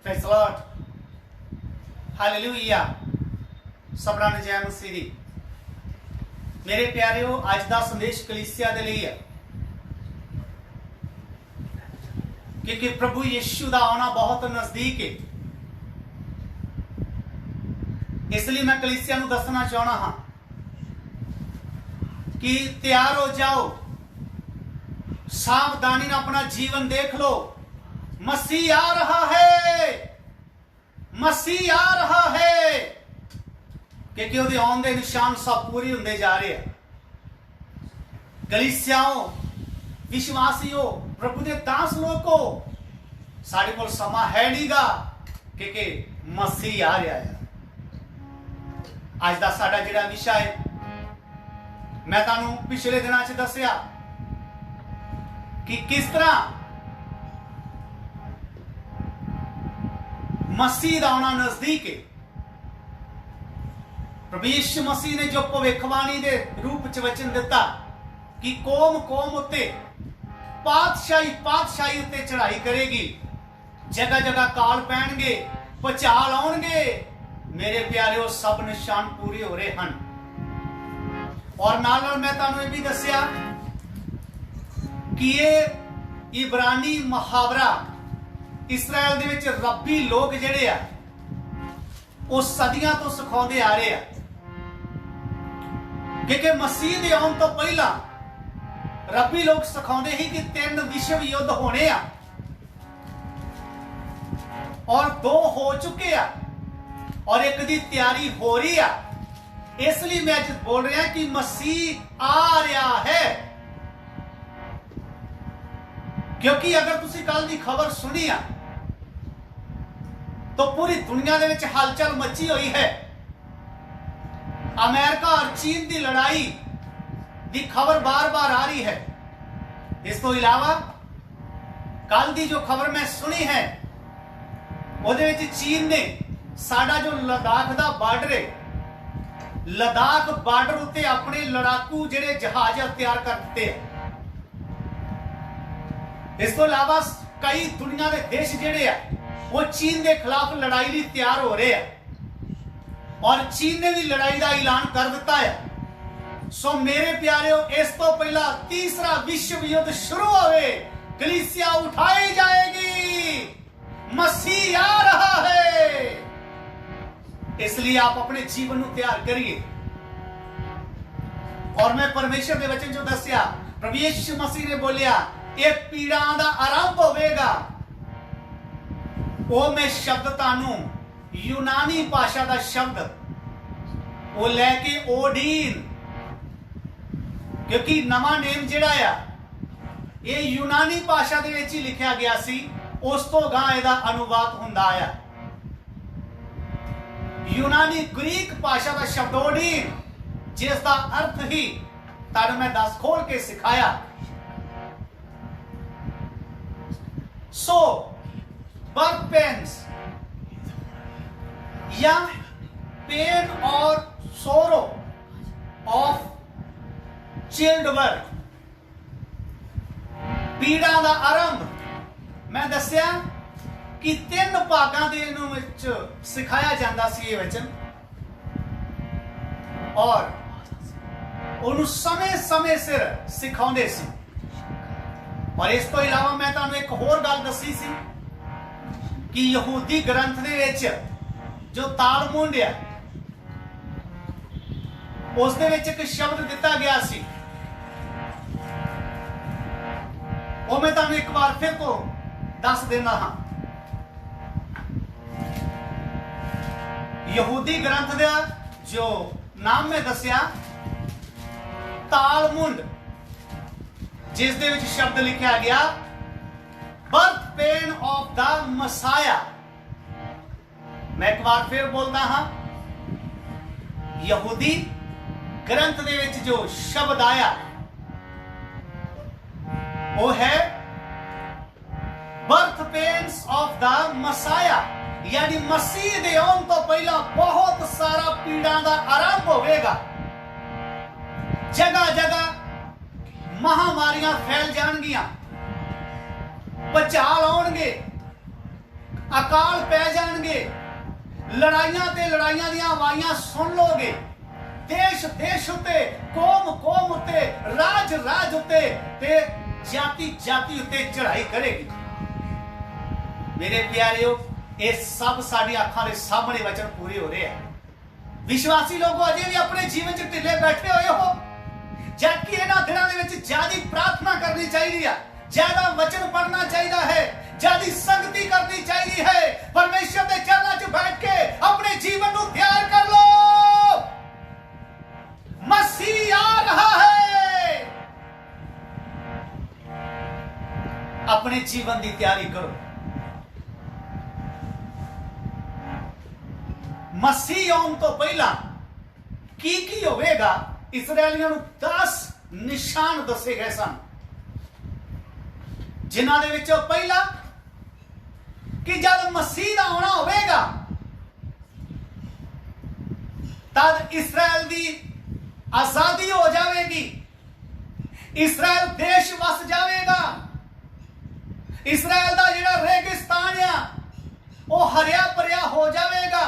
Praise the Lord. Hallelujah. सबना ने जय मसीह दी। मेरे प्यारिओ, अज का संदेश कलीसिया दे लिए है, क्योंकि प्रभु यीशु का आना बहुत नजदीक है। इसलिए मैं कलीसिया नूं दसना चाहना हाँ कि तैयार हो जाओ, सावधानी ना अपना जीवन देख लो। मसीह आ रहा है, मसीह आ रहा है, क्योंकि ਉਹਦੇ ਆਉਣ ਦੇ ਨਿਸ਼ਾਨ सब पूरे ਹੁੰਦੇ जा रहे हैं। कलीसियाओं, विश्वासियों, प्रभु के दास लोगों, साढ़े कोल समा है नहींगा, क्योंकि मसीह आ रहा है। आज का साडा जिहड़ा विषय है, मैं तुहानूं पिछले दिनां च दस्सिया कि किस तरह मसीह का आना नजदीक है। प्रभु यीशु मसीह ने जो भविष्यवाणी के रूप च वचन दिता कि कौम कौम उत्ते पातशाही पातशाही उत्ते चढ़ाई करेगी, जगह जगह काल पैणगे, भुचाल आउणगे। मेरे प्यारे, सब निशान पूरे हो रहे हैं। और नाल मैं तुहानूं ये भी दस्सिया कि ये इब्रानी मुहावरा इसराइल दे विच रब्बी लोग जिहड़े आ वो सदियां तो सिखाउंदे आ रहे आ, क्योंकि मसीह दे आउण तो पहला रब्बी लोग सिखाउंदे ही कि 3 विश्व युद्ध होने आ और 2 हो चुके आ और एक दी तैयारी हो रही आ। इसलिए मैं आज बोल रहा कि मसीह आ रहा है, क्योंकि अगर तुसी कल की खबर सुनी आ तो पूरी दुनिया दे विच हलचल मची हुई है। अमेरिका और चीन की लड़ाई की खबर बार बार आ रही है। इस तो इलावा कल की जो खबर मैं सुनी है, उहदे विच चीन ने साडा जो लद्दाख का बार्डर है, लद्दाख बार्डर उत्ते अपने लड़ाकू जिहड़े जहाज तैयार कर दिते हैं। इस तो इलावा कई दुनिया के देश जिहड़े आ वो चीन के खिलाफ लड़ाई लिए तैयार हो रहे हैं और चीन ने भी लड़ाई का ऐलान कर दिता है। सो मेरे प्यारे, इस तो पहला तीसरा विश्व युद्ध शुरू होवे, कलीसिया उठाई जाएगी, मसीह आ रहा है। इसलिए आप अपने जीवन को तैयार करिए। और मैं परमेश्वर के वचन जो दस्या, प्रभु यीशु मसीह ने बोलिया ये पीड़ा का आरंभ होवेगा। वो मैं शब्द तानू यूनानी भाषा का शब्द वो लैके ओडीन, क्योंकि नवा नेम जिहड़ा आ ये यूनानी भाषा दे विच ही लिखिया गया सी, उस तो गां इहदा अनुवाद हुंदा आया। यूनानी ग्रीक भाषा का शब्द ओडीन, जिसका अर्थ ही तुहानूं मैं 10 खोल के सिखाया। सो बर्थ पेन्स या पेन और सोरो ऑफ चिल्ड बर्थ, पीड़ा का आरंभ मैं दस्या कि 3 भागां दे विच सिखाया जाता सी ये वचन, और उन्होंने समय समय सिर सिखाउंदे सी। और इस तो इलावा मैं तुहानूं एक होर गल दसी सी कि यहूदी ग्रंथ दे विच जो तालमुड है उस दे विच एक शब्द दिता गया सी, वो मैं तुहानूं एक बार फिर तो दस देना हाँ। यहूदी ग्रंथ का जो नाम मैं दसिया तालमुड, जिस दे विच शब्द लिखा गया birth pain of the Messiah. मैं एक बार फिर बोलता हाँ, यहूदी ग्रंथ दे विच जो शब्द आया वो है birth pains of the Messiah, यानी मसीह दे आउण तो पहला बहुत सारा पीड़ा का आरंभ होवेगा। जगह जगह महामारियां फैल जाएंगियां, भुचाल आउणगे, अकाल पै जाएंगे, लड़ाइयां ते लड़ाइयां दी आवाज़ां सुन लोगे, देश देश उत्ते, कौम कौम उत्ते, राज राज उत्ते ते जाति जाति उत्ते चढ़ाई करेगी। मेरे प्यारेओ, ये सब साडी अखां दे सामने वचन पूरे हो रहे हैं। विश्वासी लोगों अजे भी अपने जीवन च ढिले बैठे हुए हो, जबकि इन्हां दिनां दे विच ज्यादा प्रार्थना करनी चाहिए, ज्यादा वचन पढ़ना चाहिए है, ज्यादा संगति करनी चाहिए है। परमेश्वर के चरणों च बैठ के अपने जीवन को तैयार कर लो, मसीह आ रहा है। अपने जीवन की तैयारी करो। मसीह आने तो पहला की होवेगा, इसराइलियों को 10 निशान दसे गए सन, जिन्हां दे विचों पहला कि जब मसीह दा आना होवेगा तद इसराइल दी आजादी हो जाएगी, इसराइल देश वस जाएगा, इसराइल दा जिहड़ा रेगिस्तान आ वो हरिया भरिया हो जाएगा।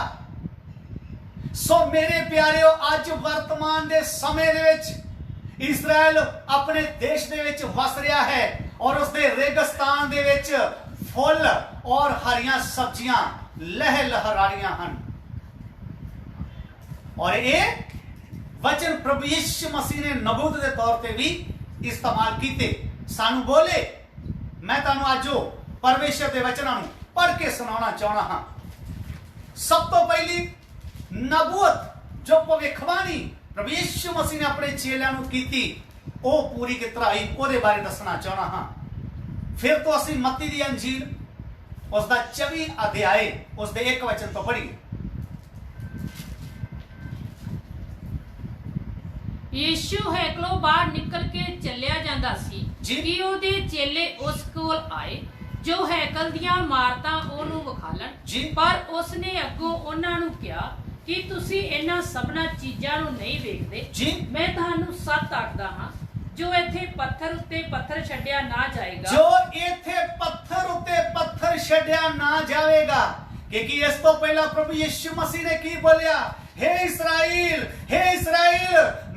सो मेरे प्यारेओ, अज वर्तमान दे समय दे विच इसराइल अपने देश दे विच वस रहा है और उसके रेगिस्तान दे विच फुल और हरियां सब्जियां लह लहरारियां हन। और ये वचन प्रभु यीशु मसीह ने नबूत के तौर पर भी इस्तेमाल किए, सानू बोले। मैं तुहानू अज परमेश्वर के वचनों पढ़ के सुनाना चाहना हाँ। सब तो पहली नबूत जो भविष्यवाणी प्रभु यीशु मसीह ने अपने चेलियां नू कीती, वो पूरी की तरह ही ਉਹਦੇ बारे दसना चाहना हाँ। फिर तो असी मत्ती दी अंजील उसका 24 अध्याय उसके 1 वचन तो पढ़िए। यीशु हैकलों बाहर निकल के चलिया जांदा सी कि ਉਹਦੇ चेले उस कोल आए जो हैकल दियां इमारतां ਉਹਨੂੰ ਵਿਖਾਲਣ, पर उसने अगों ਉਹਨਾਂ ਨੂੰ ਕਿਹਾ कि तुसी इन्हां सबना चीजां नूं नहीं वेखदे। मैं तुहानू सच आखदा हां, जो इत्थे पत्थर उत्ते पत्थर छड्डिया ना जाएगा, जो इत्थे पत्थर उत्ते पत्थर छड्डिया ना जाएगा। क्योंकि इस तो पहला प्रभु यीशु मसीह ने की बोलिया, हे इस्राएल, हे इस्राएल,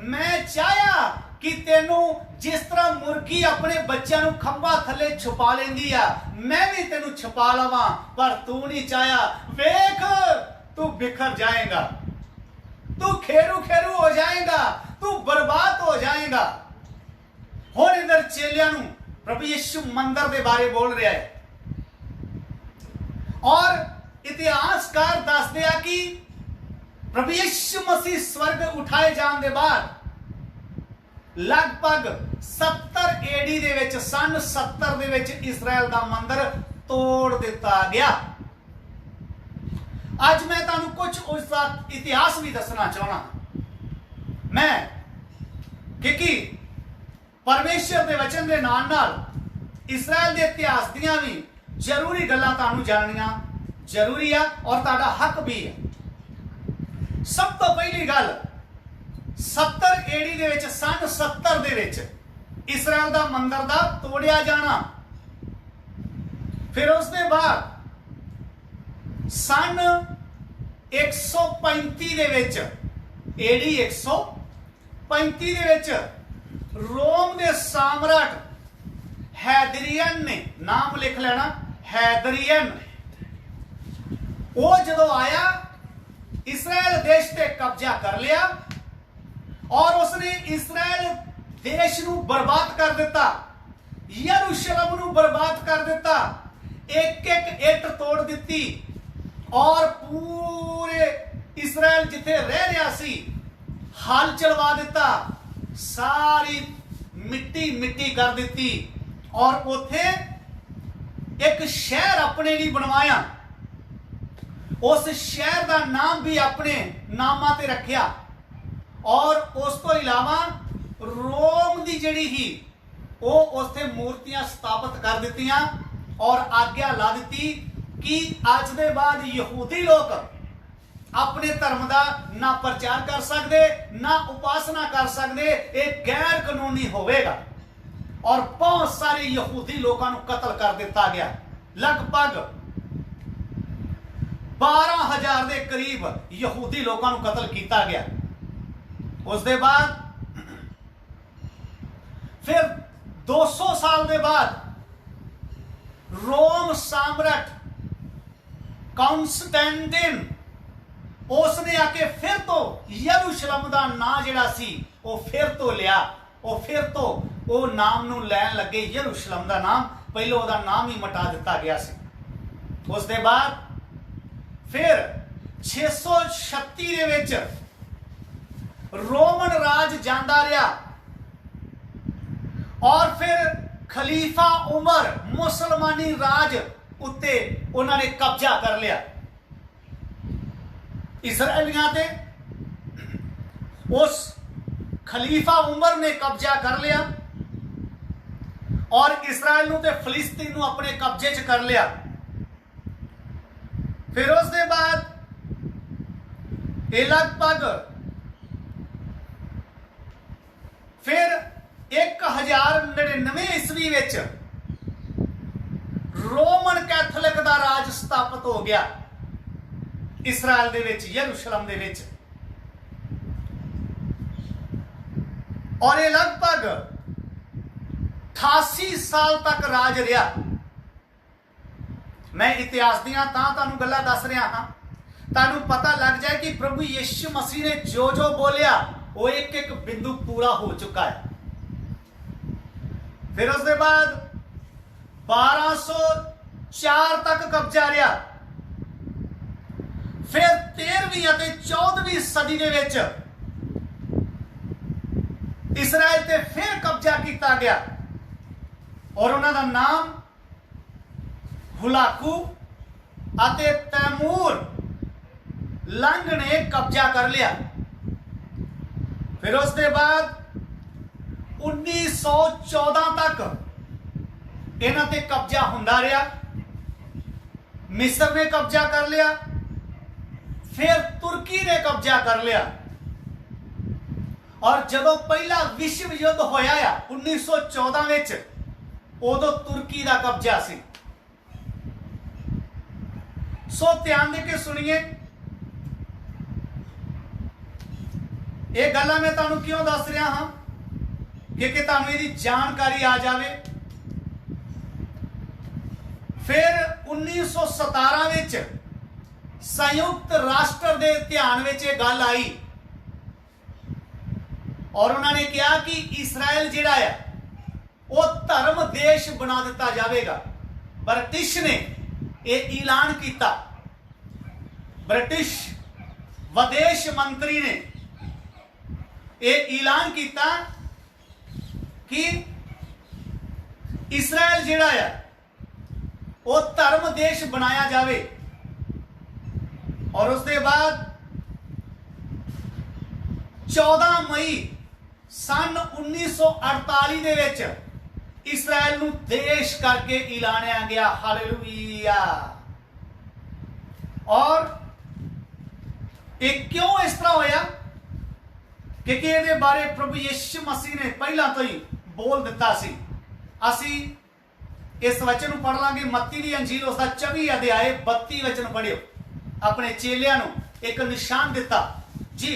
मैं चाहया कि तेनू जिस तरह मुर्गी अपने बच्चों नू खंभा थले छुपा लेंदी आ, मैं भी तेनू छुपा लवां, पर तू नहीं चाहया। वेख, तू बिखर जाएगा, तू खेरू खेरू हो जाएगा, तू बर्बाद हो जाएगा। हुण इधर चेलियां नू प्रभु यीशु मंदिर के बारे बोल रहा है और इतिहासकार दसदे आ कि प्रभु यीशु मसीह स्वर्ग उठाए जाने के बाद लगभग 70 एडी दे विच सन 70 दे विच इसराइल का मंदिर तोड़ दिता गया। आज मैं तुहानू कुछ उसका इतिहास भी दसना चाहना मैं, क्योंकि परमेश्वर के वचन के नाल नाल इसराइल के इतिहास दियां भी जरूरी गल्लां तुहानू जाननियां जरूरी है और तुहाडा हक भी है। सब तो पहली गल 70 एडी दे विच सन 70 दे विच इसराइल का मंदिर का तोड़िया जाना। फिर उसके बाद सन 135 दे विच एडी 135 दे विच रोम दे साम्राट हैदरियन ने, नाम लिख लेना, हैदरियन, वो जदों आया इसराइल देश पे कब्जा कर लिया और उसने इसराइल देश नू बर्बाद कर दिता, यरूशलेम नू बर्बाद कर दिता, एक एक इट तोड़ दी और पूरे इसराइल जिथे रह रहा सी हल चलवा दिता, सारी मिट्टी मिट्टी कर दी और उथे एक शहर अपने लिए बनवाया। उस शहर का नाम भी अपने नामा ते रखिया और उस तो इलावा रोम की जिहड़ी ही वो उसते मूर्तियां स्थापित कर दित्तियां और आज्ञा ला दी कि अज दे बाद यहूदी लोग अपने धर्म का ना प्रचार कर सकते ना उपासना कर सकते, एक गैर कानूनी होवेगा। और बहुत सारे यहूदी लोगों को कत्ल कर दिता गया। लगभग 12,000 ਦੇ ਕਰੀਬ ਯਹੂਦੀ ਲੋਕਾਂ ਨੂੰ ਕਤਲ ਕੀਤਾ ਗਿਆ। ਉਸ ਦੇ ਬਾਅਦ ਫਿਰ 200 ਸਾਲ ਦੇ ਬਾਅਦ रोम साम्राट कॉन्स्टेंटिन उसने आके फिर तो यरूशलेम का नाम जिहड़ा सी वो फिर तो लिया, वो फिर तो वो नाम नूं लैन लगे यरूशलेम का नाम, पहले उसका नाम ही मिटा दिता गया सी। उस दे बाद फिर 636 दे विच रोमन राज जांदा रहा और फिर खलीफा उमर मुसलमानी राज उत्ते उन्होंने कब्जा कर लिया इसराइलियां ते। उस खलीफा उमर ने कब्जा कर लिया और इसराइल नूं ते फिलिस्तीन नूं अपने कब्जे च कर लिया। फिर उस दे बाद ये लगभग फिर 1099 ईस्वी विच रोमन कैथोलिक दा राज स्थापित हो गया इसराइल दे विच, यरूशलेम दे विच। और ये लगभग 88 साल तक राज रहा। मैं इतिहास दियां तां तुहानूं गल्लां दस रहा हां, तुहानूं पता लग जाए कि प्रभु यीशु मसीह ने जो जो बोलिया वो एक एक बिंदु पूरा हो चुका है। फिर उसके बाद 1204 तक कब्जा रहा। फिर 13वीं और 14वीं सदी के विच इसराइल ते फिर कब्जा किया गया और उन्होंने नाम हुलाकू अते तैमूर लंग ने कब्जा कर लिया। फिर उसके बाद 1914 तक इन्हां ते कब्जा हुंदा रहा। मिस्र ने कब्जा कर लिया, फिर तुर्की ने कब्जा कर लिया और जदों पहला विश्व युद्ध होया 1914 विच उदों तुर्की का कब्जा सी। सो ध्यान दे के सुनिए, ये गल्लां मैं तुहानूं क्यों दस रहा हां कि तुहानूं इहदी जानकारी आ जावे। फिर 1917 विच संयुक्त राष्ट्र के ध्यान में यह गल आई और उन्होंने कहा कि इसराइल जिहड़ा है वो धर्म देश बना दिता जाएगा। ब्रिटिश ने यह ऐलान किया, ब्रिटिश विदेश मंत्री ने यह ऐलान किया कि इसराइल जिहड़ा है वो धर्म देश बनाया जाए। और उसके बाद 14 मई सन 1948 दे विच इसराइल नूं देश करके ऐलानिया गया। हालेलुया। और ये क्यों इस तरह होया? क्योंकि ये बारे प्रभु यीशु मसीह ने पहला तो ही बोल दिता सी। असी इस वचन को पढ़ लांगे, मत्ती दी अंजील उसका 24 अध्याय 32 वचन पढ़ियो। अपने चेलियां नूं एक निशान दिता जी।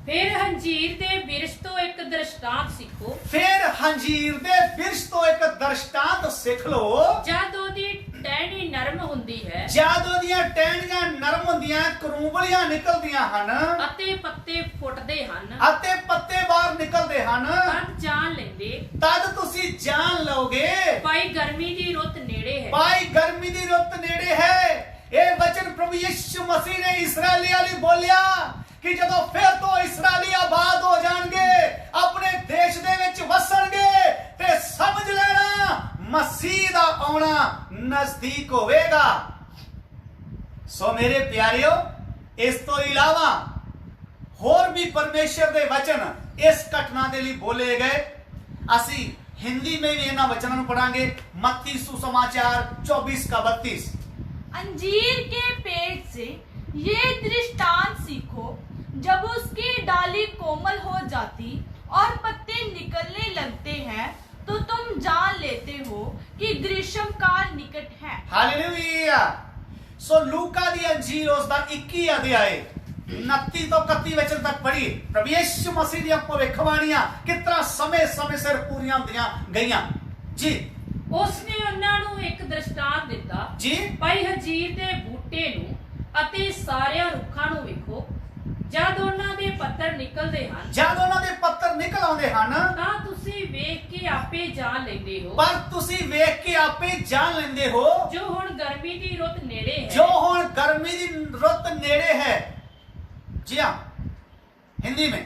फिर हंजीर दे बिरछ तो एक दृष्टांत सीखो। फिर हंजीर दे बिरछ तो एक दृष्टांत सीख लो। जद ओदी टहनी नरम हुंदी है, जद ओदियां टहनियां नरम हुंदियां, करूंबलियां निकलदियां हन अते पत्ते फुटदे हन, अते पत्ते बाहर निकलदे हन, तद जान लेंदे, तद तुसी जान लोगे भाई गर्मी दी रुत नेड़े है। भाई गर्मी दी रुत नेड़े है। ये वचन प्रभु यीशु मसीह ने इस्राएली वाली बोलिया कि जदों फिर तो इस्राएली आबाद हो जाएंगे, अपने देश दे विच वसणगे, ते समझ लेना मसीह दा आउणा नजदीक होवेगा। सो मेरे प्यारियो, इस तो इलावा होर भी परमेश्वर दे वचन इस घटना के लिए बोले गए। असी हिंदी में भी इन्हां वचनों को पढ़ांगे। मत्ती सुसमाचार 24 का 32। अंजीर के पेड़ से ये दृष्टांत सीखो, जब उसकी डाली कोमल हो जाती और पत्ते निकलने लगते हैं तो तुम जान लेते हो कि ग्रीष्म काल निकट है। हालेलुया। सो लूका दी अंजील उसका 21 अध्याय 29 ਤੋਂ 31 वचन तक पढ़ी। प्रभु यीशु मसीह दी भविष्यवाणियां कितना समय समय सिर पूरीਆਂ ਹੁੰਦੀਆਂ ਗਈਆਂ जी। ਉਸਨੇ ਉਹਨਾਂ ਨੂੰ ਇੱਕ ਦ੍ਰਿਸ਼ਟਾਂਤ ਦਿੱਤਾ जी ਭਾਈ ਹਜੀਰ ਦੇ ਬੂਟੇ ਨੂੰ ਅਤੇ ਸਾਰਿਆਂ ਰੁੱਖਾਂ ਨੂੰ ਵੇਖੋ, ਜਦ ਉਹਨਾਂ ਦੇ ਪੱਤਰ ਨਿਕਲਦੇ ਹਨ ਜਦ ਉਹਨਾਂ ਦੇ ਪੱਤਰ ਨਿਕਲ ਆਉਂਦੇ ਹਨ ਤਾਂ ਤੁਸੀਂ ਵੇਖ ਕੇ ਆਪੇ ਜਾਣ ਲੈਂਦੇ ਹੋ ਪਰ ਤੁਸੀਂ ਵੇਖ ਕੇ ਆਪੇ ਜਾਣ ਲੈਂਦੇ ਹੋ ਜੋ ਹੁਣ ਗਰਮੀ ਦੀ ਰੁੱਤ ਨੇੜੇ ਹੈ। ਜੋ ਹੁਣ गर्मी ਦੀ ਰੁੱਤ ਨੇੜੇ है। जी हाँ, हिंदी में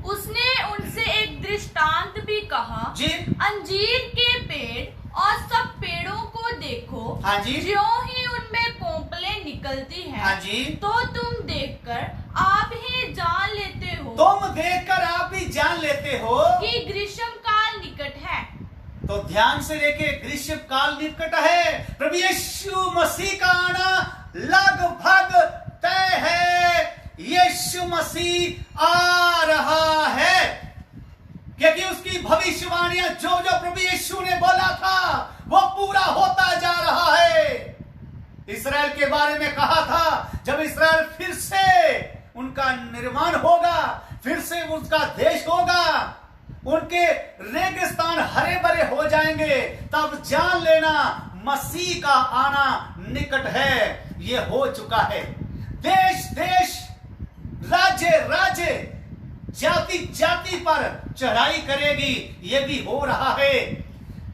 उसने उनसे एक दृष्टांत भी कहा, जी अंजीर के पेड़ और सब पेड़ों को देखो, हाँ जी ज्यों ही उनमें कोंपलें निकलती हैं, हाँ जी तो तुम देखकर आप ही जान लेते हो तुम देखकर आप ही जान लेते हो कि ग्रीष्म काल निकट है। तो ध्यान से देखे, ग्रीष्म काल निकट है। प्रभु यीशु मसीह का आना लगभग तय है। यीशु मसीह आ रहा है क्योंकि उसकी भविष्यवाणियां जो जो प्रभु यीशु ने बोला था वो पूरा होता जा रहा है। इस्राएल के बारे में कहा था जब इस्राएल फिर से उनका निर्माण होगा, फिर से उसका देश होगा, उनके रेगिस्तान हरे भरे हो जाएंगे, तब जान लेना मसीह का आना निकट है। ये हो चुका है। देश देश, राज्य राज्य, जाति जाति पर चढ़ाई करेगी, ये भी हो रहा है।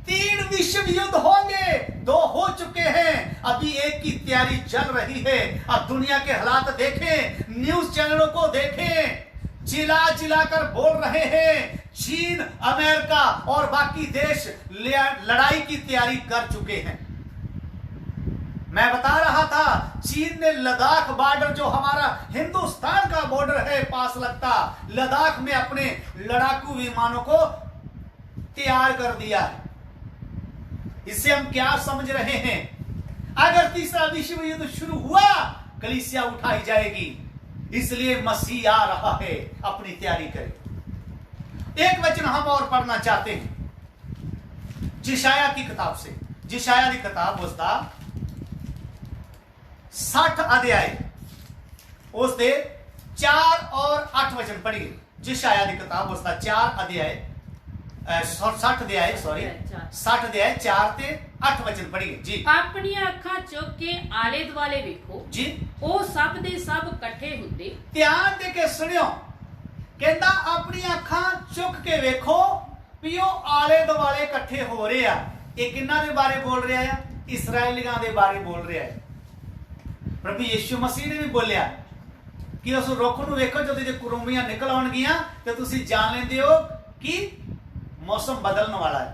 3 विश्व युद्ध होंगे, 2 हो चुके हैं, अभी एक की तैयारी चल रही है। अब दुनिया के हालात देखें, न्यूज चैनलों को देखें, चिल्ला चिल्ला कर बोल रहे हैं चीन, अमेरिका और बाकी देश लड़ाई की तैयारी कर चुके हैं। मैं बता रहा था चीन ने लद्दाख बॉर्डर जो हमारा हिंदुस्तान का बॉर्डर है पास लगता, लद्दाख में अपने लड़ाकू विमानों को तैयार कर दिया है। इससे हम क्या समझ रहे हैं? अगर तीसरा विश्व युद्ध शुरू हुआ कलीसिया उठाई जाएगी, इसलिए मसीह आ रहा है, अपनी तैयारी करें। एक वचन हम और पढ़ना चाहते हैं जिशाया की किताब से। जिशाया की किताब उसका 60 अध्याय उसके 4 और 8 वचन पढ़िए। जिशाया की किताब उसका 4 अध्याय 60 अध्याय 4 ते 8 वचन पढ़िए जी। ਆਪਣੀਆਂ ਅੱਖਾਂ ਚੁੱਕ ਕੇ ਆਲੇ ਦੁਆਲੇ ਵੇਖੋ जी ਉਹ ਸਭ ਦੇ ਸਭ ਇਕੱਠੇ ਹੁੰਦੇ। ध्यान दे के सुनियो, कहता अपनी अखां चुक के वेखो भी ਉਹ ਆਲੇ ਦੁਆਲੇ ਇਕੱਠੇ ਹੋ ਰਹੇ ਆ। ਇਹ ਕਿੰਨਾਂ ਦੇ ਬਾਰੇ ਬੋਲ ਰਿਹਾ ਆ? ਇਸਰਾਇਲੀਆਂ ਦੇ ਬਾਰੇ ਬੋਲ ਰਿਹਾ ਹੈ। ਪ੍ਰਭੂ ਯਿਸੂ ਮਸੀਹ ਨੇ ਵੀ ਬੋਲਿਆ ਕਿ ਉਸ ਰੁੱਖ ਨੂੰ ਵੇਖੋ ਜਦੋਂ ਇਹਦੇ ਕੁਰੁੰਬੀਆਂ ਨਿਕਲ ਆਉਣਗੀਆਂ ਤੇ ਤੁਸੀਂ ਜਾਣ ਲੈਂਦੇ ਹੋ ਕਿ ਮੌਸਮ ਬਦਲਣ ਵਾਲਾ ਹੈ।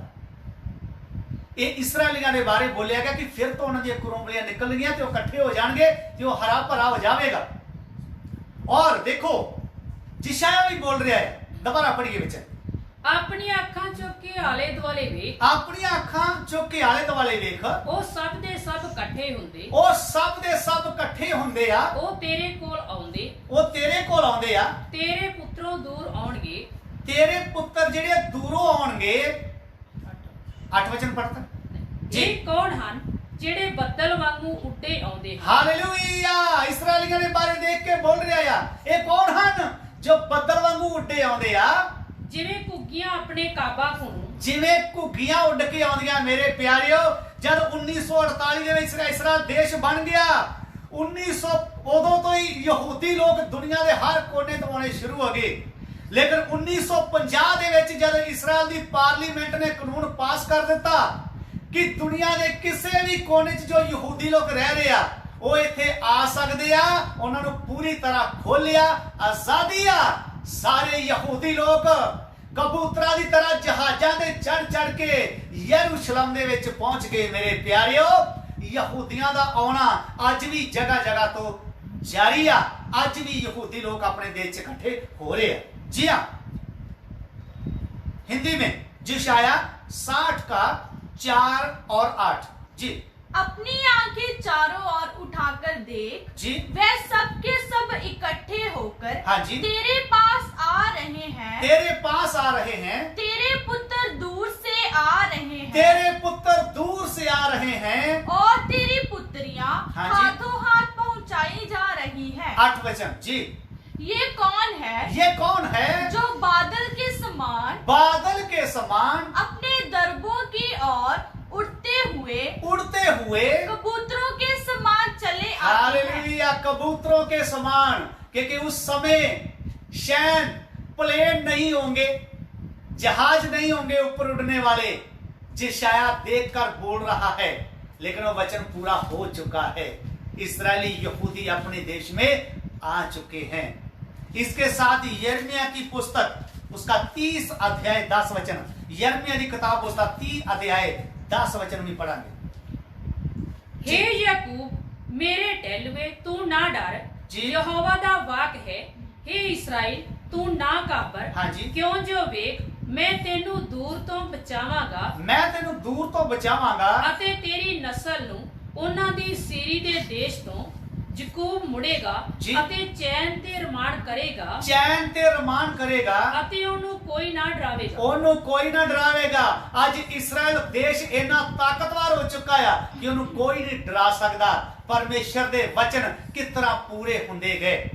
ਇਹ ਇਸਰਾਇਲੀਆਂ ਦੇ ਬਾਰੇ ਬੋਲਿਆ ਗਿਆ ਕਿ ਫਿਰ ਤੋਂ ਉਹਨਾਂ ਦੀਆਂ ਕੁਰੁੰਬੀਆਂ ਨਿਕਲਣਗੀਆਂ ਤੇ ਉਹ ਇਕੱਠੇ ਹੋ ਜਾਣਗੇ ਤੇ ਉਹ ਹਰਾ ਭਰਾ ਹੋ ਜਾਵੇਗਾ। और देखो जिशाया भी बोल रहा है, दोबारा पढ़िए बच्चे। ਆਪਣੀਆਂ ਅੱਖਾਂ ਚੁੱਕ ਕੇ ਆਲੇ ਦੁਆਲੇ ਵੇਖ। अपनी अखां चुक के आले दुआले वेख, ਉਹ ਸਭ ਦੇ ਸਭ ਇਕੱਠੇ ਹੁੰਦੇ। ਉਹ ਸਭ ਦੇ ਸਭ ਇਕੱਠੇ ਹੁੰਦੇ ਆ। ਉਹ ਤੇਰੇ ਕੋਲ ਆਉਂਦੇ। ਉਹ ਤੇਰੇ ਕੋਲ ਆਉਂਦੇ ਆ। ਤੇਰੇ ਪੁੱਤਰੋਂ ਦੂਰ ਆਉਣਗੇ। ਤੇਰੇ ਪੁੱਤਰ ਜਿਹੜੇ ਦੂਰੋਂ ਆਉਣਗੇ। 8 ਵਚਨ ਪੜਤਾ ਜੀ। ਇਹ ਕੌਣ ਹਨ ਜਿਹੜੇ ਬੱਦਲ ਵਾਂਗੂ ਉੱਡੇ ਆਉਂਦੇ ਹਨ? हालेलुया। इस्राएलियों ने बारे देख के बोल रहा है, ये कौन ਹਨ ਜੋ ਬੱਦਲ ਵਾਂਗੂ ਉੱਡੇ ਆਉਂਦੇ ਆ? ਜਿਵੇਂ ਘੁੱਗੀਆਂ ਆਪਣੇ ਕਾਬਾ ਕੋਲੋਂ। ਜਿਵੇਂ ਘੁੱਗੀਆਂ ਉੱਡ ਕੇ ਆਉਂਦੀਆਂ। ਮੇਰੇ ਪਿਆਰਿਓ, ਜਦ 1948 ਦੇ ਵਿੱਚ ਇਸਰਾਇਲ ਦੇਸ਼ ਬਣ ਗਿਆ, 1900 ਉਦੋਂ ਤੋਂ ਹੀ ਯਹੂਦੀ ਲੋਕ ਦੁਨੀਆ ਦੇ ਹਰ ਕੋਨੇ ਤੋਂ ਆਉਣੇ ਸ਼ੁਰੂ ਹੋ ਗਏ। ਲੇਕਿਨ 1950 ਦੇ ਵਿੱਚ ਜਦ ਇਸਰਾਇਲ ਦੀ ਪਾਰਲੀਮੈਂਟ ਨੇ ਕਾਨੂੰਨ ਪਾਸ ਕਰ ਦਿੱਤਾ ਕਿ ਦੁਨੀਆ ਦੇ ਕਿਸੇ ਵੀ ਕੋਨੇ 'ਚ ਜੋ ਯਹੂਦੀ ਲੋਕ ਰਹਿ ਰਹੇ ਆ ਉਹ ਇੱਥੇ ਆ ਸਕਦੇ ਆ, ਉਹਨਾਂ ਨੂੰ ਪੂਰੀ ਤਰ੍ਹਾਂ ਖੋਲਿਆ, ਆਜ਼ਾਦੀ ਆ। ਸਾਰੇ ਯਹੂਦੀ ਲੋਕ ਕਬੂਤਰਾਂ ਦੀ ਤਰ੍ਹਾਂ ਜਹਾਜ਼ਾਂ ਤੇ ਚੜ ਕੇ ਯਰੂਸ਼ਲਮ ਦੇ ਵਿੱਚ ਪਹੁੰਚ ਗਏ। ਮੇਰੇ ਪਿਆਰਿਓ, ਯਹੂਦੀਆਂ ਦਾ ਆਉਣਾ ਅੱਜ ਵੀ ਜਗ੍ਹਾ ਜਗ੍ਹਾ ਤੋਂ ਜਾਰੀ ਆ। ਅੱਜ ਵੀ ਯਹੂਦੀ ਲੋਕ ਆਪਣੇ ਦੇਸ਼ 'ਚ ਇਕੱਠੇ ਹੋ ਰਹੇ ਆ। जी हाँ, हिंदी में जिशाया 60 का 4 और 8 जी। अपनी आंखें चारों ओर उठाकर देख जी। वह सब के सब इकट्ठे होकर हाँ जी। तेरे पास आ रहे हैं। तेरे पास आ रहे हैं। तेरे पुत्र दूर से आ रहे हैं। तेरे पुत्र दूर से आ रहे हैं। और तेरी पुत्रियां खुशियाँ हाँ जी। हाथों हाथ पहुँचाई जा रही है। 8 वचन जी। ये कौन है? ये कौन है जो बादल के समान अपने दरबों की ओर उड़ते हुए कबूतरों के समान चले आते हैं। हालेलुया, कबूतरों के समान। क्योंकि उस समय शैन प्लेन नहीं होंगे, जहाज नहीं होंगे ऊपर उड़ने वाले। यशायाह देखकर बोल रहा है, लेकिन वो वचन पूरा हो चुका है। इस्राएली यहूदी अपने देश में आ चुके हैं। इसके साथ यिर्मयाह की पुस्तक उसका 30 अध्याय 10 वचन, यिर्मयाह की किताब उसका 30 अध्याय 10 वचन में पढ़ांगे। हे याकूब मेरे टेलवे तू ना डर, यहोवा दा वाक है। हे इस्राएल तू ना घाबर, हाँ जी। क्यों जो वेख मैं तेनू दूर तो बचावांगा, मैं तेनू दूर तो बचावांगा ਅਤੇ ਤੇਰੀ ਨਸਲ ਨੂੰ ਉਹਨਾਂ ਦੀ ਸੀਰੀ ਦੇ ਦੇਸ਼ ਤੋਂ ਯਾਕੂਬ ਮੁੜੇਗਾ ਜੀ। ਅਤੇ ਚੈਨ ਤੇ ਰਮਾਨ ਕਰੇਗਾ चैन ते रमान करेगा, ਅਤੇ ਉਹਨੂੰ ਕੋਈ ਨਾ ਡਰਾਵੇਗਾ। ਉਹਨੂੰ ਕੋਈ ਨਾ ਡਰਾਵੇਗਾ। ਅੱਜ ਇਸਰਾਇਲ ਦੇਸ਼ ਇੰਨਾ ਤਾਕਤਵਰ ਹੋ ਚੁੱਕਾ ਆ ਕਿ ਉਹਨੂੰ ਕੋਈ ਨਹੀਂ ਡਰਾ ਸਕਦਾ। ਪਰਮੇਸ਼ਰ ਦੇ ਵਚਨ ਕਿਸ ਤਰ੍ਹਾਂ ਪੂਰੇ ਹੁੰਦੇ ਗਏ।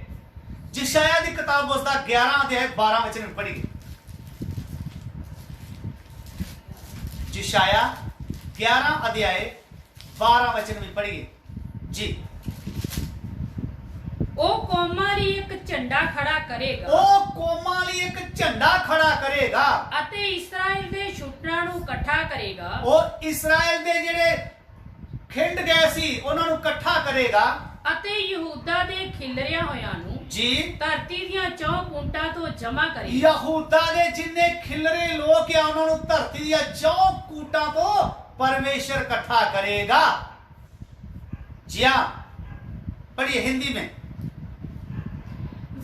ਯशायाह ਦੀ ਕਿਤਾਬ ਉਸਦਾ 11 ਅਧਿਆਇ 12 ਵਚਨ ਪੜ੍ਹੀ। ਯशायाह 11 अध्याय 12 वचन में पढ़िए जी। ਉਹ ਕੌਮਾਂ ਲਈ ਇੱਕ ਝੰਡਾ ਖੜਾ ਕਰੇਗਾ, ਉਹ ਕੌਮਾਂ ਲਈ ਇੱਕ ਝੰਡਾ ਖੜਾ ਕਰੇਗਾ ਅਤੇ ਇਸਰਾਇਲ ਦੇ ਛੁੱਟਾਂ ਨੂੰ ਇਕੱਠਾ ਕਰੇਗਾ। ਉਹ ਇਸਰਾਇਲ ਦੇ ਜਿਹੜੇ ਖਿੰਡ ਗਏ ਸੀ ਉਹਨਾਂ ਨੂੰ ਇਕੱਠਾ ਕਰੇਗਾ ਅਤੇ ਯਹੂਦਾ ਦੇ ਖਿਲਰਿਆ ਹੋਇਆਂ ਨੂੰ ਜੀ। ਧਰਤੀ ਦੀਆਂ ਚੌਂ ਪੁੰਟਾਂ ਤੋਂ ਜਮ੍ਹਾਂ ਕਰੇਗਾ। ਯਹੂਦਾ ਦੇ ਜਿੰਨੇ ਖਿਲਰੇ ਲੋਕ ਆ ਉਹਨਾਂ ਨੂੰ ਧਰਤੀ ਦੀਆਂ ਚੌਂ ਕੂਟਾਂ ਤੋਂ परमेश्वर इकट्ठा करेगा। जी हाँ, पढ़िए हिंदी में।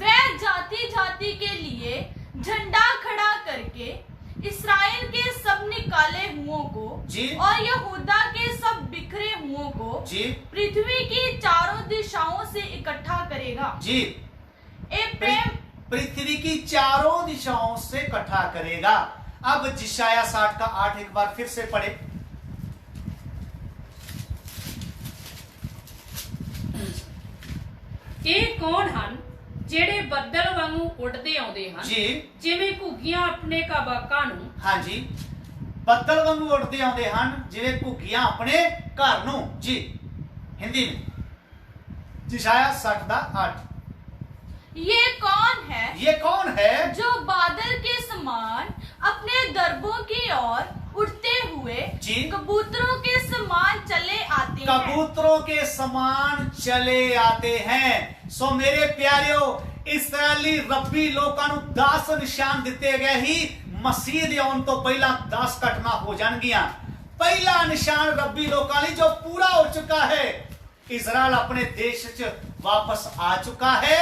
वह जाति जाति के लिए झंडा खड़ा करके इस्राएल के सब निकाले हुओं को जी। और यहूदा के सब बिखरे हुओं को जी। पृथ्वी की चारों दिशाओं से इकट्ठा करेगा जी। पृथ्वी की चारों दिशाओं से इकट्ठा करेगा। अब यशायाह 60 का 8 एक बार फिर से पढ़े। ਇਹ ਕੌਣ ਹਨ ਜਿਹੜੇ ਬੱਦਲ ਵਾਂਗੂ ਉੱਡਦੇ ਆਉਂਦੇ ਹਨ ਜੀ। ਜਿਵੇਂ ਘੁੱਗੀਆਂ ਆਪਣੇ ਕਾਬਾਕਾਂ ਨੂੰ। हाँ जी, ਬੱਦਲ ਵਾਂਗੂ ਉੱਡਦੇ ਆਉਂਦੇ ਹਨ ਜਿਵੇਂ ਘੁੱਗੀਆਂ ਆਪਣੇ ਘਰ ਨੂੰ। जी, हिंदी में यशायाह 60 का 8। ये कौन है? ये कौन है जो बादल के समान अपने दरबों की ओर उड़ते हुए जी। कबूतरों के समान चले आते हैं। कबूतरों के समान चले आते हैं। सो मेरे प्यारियो, इस्राएली रब्बी लोकां नूं 10 निशान दिते गए ही मसीह दे आउण तो पहला 10 घटना हो जाणगियां। पहला निशान रब्बी लोकां लई जो पूरा हो चुका है, इजराइल अपने देश च वापस आ चुका है।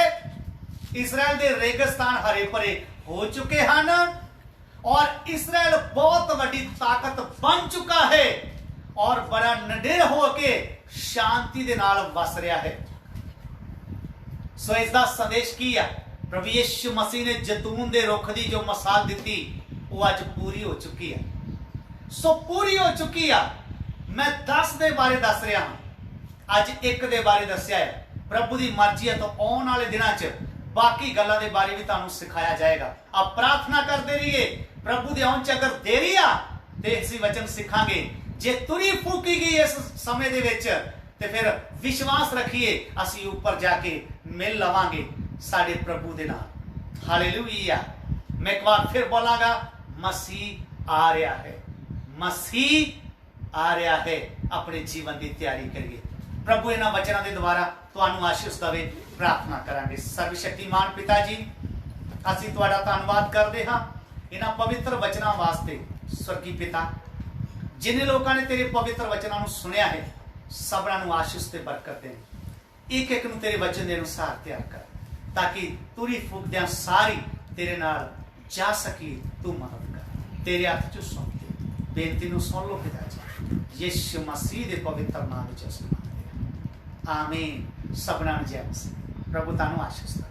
इस्राएल दे रेगिस्तान हरे भरे हो चुके हैं और इस्राएल बहुत बड़ी ताकत बन चुका है और बड़ा निडर होके शांति दे नाल वस रहा है। सो इसका संदेश की है, प्रभु यीशु मसीह ने जैतून दे रुख दी जो मिसाल दी वो अज पूरी हो चुकी है। सो पूरी हो चुकी है। मैं 10 दे बारे दस रहा हूं, अज 1 दे बारे दस्या है। प्रभु की मर्जी है तो आने वाले दिनों च बाकी गल्लां दे बारे भी तुहानूं सिखाया जाएगा। अब प्रार्थना करते रहिए, प्रभु दे आउण च अगर देरी आ ते असीं वचन सिखांगे। जे तुरी फूकी गई इस समय दे विच ते फिर विश्वास रखिए असीं ऊपर जाके मिल लवांगे साडे प्रभु दे नाल। हालेलुया। मैं एक बार फिर बोलांगा, मसीह आ रहा है, मसीह आ रहा है। अपने जीवन की तैयारी करिए। प्रभु इन्हां वचनां दे द्वारा तुहानूं आशीष देवे। प्रार्थना करांगे। सर्वशक्तिमान पिता जी, असीं तुहाडा धन्नवाद करदे हां इन्हां पवित्र वचनां वास्ते। स्वर्गी पिता, जिन्हें लोगों ने तेरे पवित्र वचनां नूं सुनिया है, सबना नूं आशीष ते बरकत दे। एक एक नूं तेरे वचन दे अनुसार तैयार कर, ताकि तुरी फूकदियां सारी तेरे नाल जा सकी। तू मदद कर, तेरे हाथ च सौंपते बेनती नूं सुन लो पिता जी, यीशु मसीह दे पवित्र नाम विच असीं मंगदे हां। आमीन। सबना जय मसीह। प्रभु तानू आशीष दे।